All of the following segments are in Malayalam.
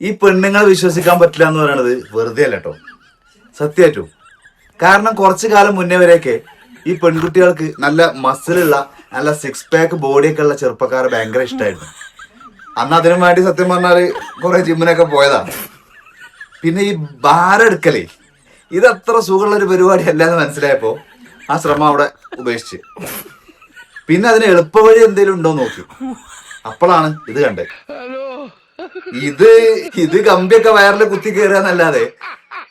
ഈ പെണ്ണുങ്ങളെ വിശ്വസിക്കാൻ പറ്റില്ല എന്ന് പറയണത് വെറുതെ അല്ല കേട്ടോ, സത്യമായിട്ടും. കാരണം കുറച്ചു കാലം മുന്നേ വരെയൊക്കെ ഈ പെൺകുട്ടികൾക്ക് നല്ല മസിലുള്ള നല്ല 6 പാക്ക് ബോഡിയൊക്കെ ഉള്ള ചെറുപ്പക്കാരെ ഭയങ്കര ഇഷ്ടമായിരുന്നു. അന്ന് അതിനു വേണ്ടി സത്യം പറഞ്ഞാല് കുറെ ജിമ്മിനൊക്കെ പോയതാ. പിന്നെ ഈ ഭാരെടുക്കലേ ഇത് അത്ര സുഖമുള്ള ഒരു പരിപാടി അല്ലാന്ന് മനസ്സിലായപ്പോ ആ ശ്രമം അവിടെ ഉപേക്ഷിച്ച് പിന്നെ അതിന് എളുപ്പവഴി എന്തെങ്കിലും ഉണ്ടോ നോക്കി. അപ്പോഴാണ് ഇത് കണ്ടത്. ഇത് കമ്പിയൊക്കെ വയറിൽ കുത്തി കയറുകയെന്നല്ലാതെ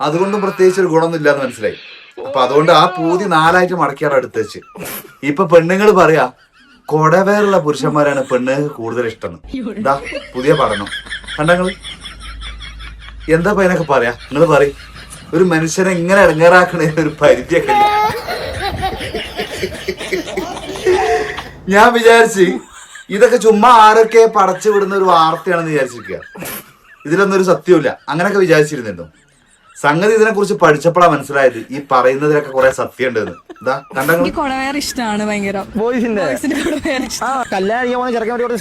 അതുകൊണ്ടും പ്രത്യേകിച്ച് ഒരു ഗുണമൊന്നും ഇല്ലാന്ന് മനസ്സിലായി. അപ്പൊ അതുകൊണ്ട് ആ പൂതി 4 ആയിട്ട് മടക്കിയാണ് അടുത്ത് വെച്ച്. ഇപ്പൊ പെണ്ണുങ്ങൾ പറയാ കൊടവേറുള്ള പുരുഷന്മാരാണ് പെണ്ണുങ്ങൾക്ക് കൂടുതൽ ഇഷ്ടം. ഇതാ പുതിയ പഠനം കണ്ടങ്ങള്. എന്താ പയ്യനൊക്കെ പറയാ, നിങ്ങൾ പറയും. ഒരു മനുഷ്യനെ ഇങ്ങനെ ഇറങ്ങാറാക്കണ ഒരു പരിധിയൊക്കെ ഇല്ല. ഞാൻ വിചാരിച്ച് ഇതൊക്കെ ചുമ്മാ ആരൊക്കെ പടച്ചു വിടുന്ന ഒരു വാർത്തയാണെന്ന് വിചാരിച്ചിരിക്കുക. ഇതിലൊന്നും ഒരു സത്യമില്ല. അങ്ങനെയൊക്കെ വിചാരിച്ചിരുന്നല്ലോ. സംഗതി ഇതിനെ കുറിച്ച് പഠിച്ചപ്പോഴാണ് മനസ്സിലായത് ഈ പറയുന്നതിലൊക്കെ കുറെ സത്യം ഉണ്ടെന്ന്. ഇതാ കണ്ടങ്ങൾ. ഇഷ്ടമാണ് ഭയങ്കര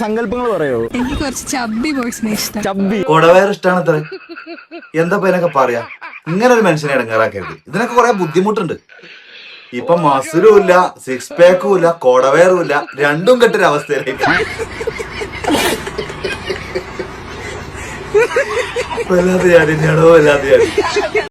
സങ്കല്പങ്ങൾ പറയോ? എനിക്ക് കുറച്ച് ചബ്ബി ബോയ്സിനെ ഇഷ്ടം. കൊടവേർ ഇഷ്ടമാണ് അത്ര. എന്താ പയ്യനൊക്കെ പറയാ, ഇങ്ങനെ ഒരു മനുഷ്യനെ ഇടങ്ങാറാക്കരുത്. ഇതിനൊക്കെ കുറെ ബുദ്ധിമുട്ടുണ്ട്. ഇപ്പൊ മസിലും ഇല്ല, 6 പാക്കും ഇല്ല, കൊടവേറും ഇല്ല, രണ്ടും കെട്ടൊരവസ്ഥയിലേക്ക്. വല്ലാതെ ഞാൻ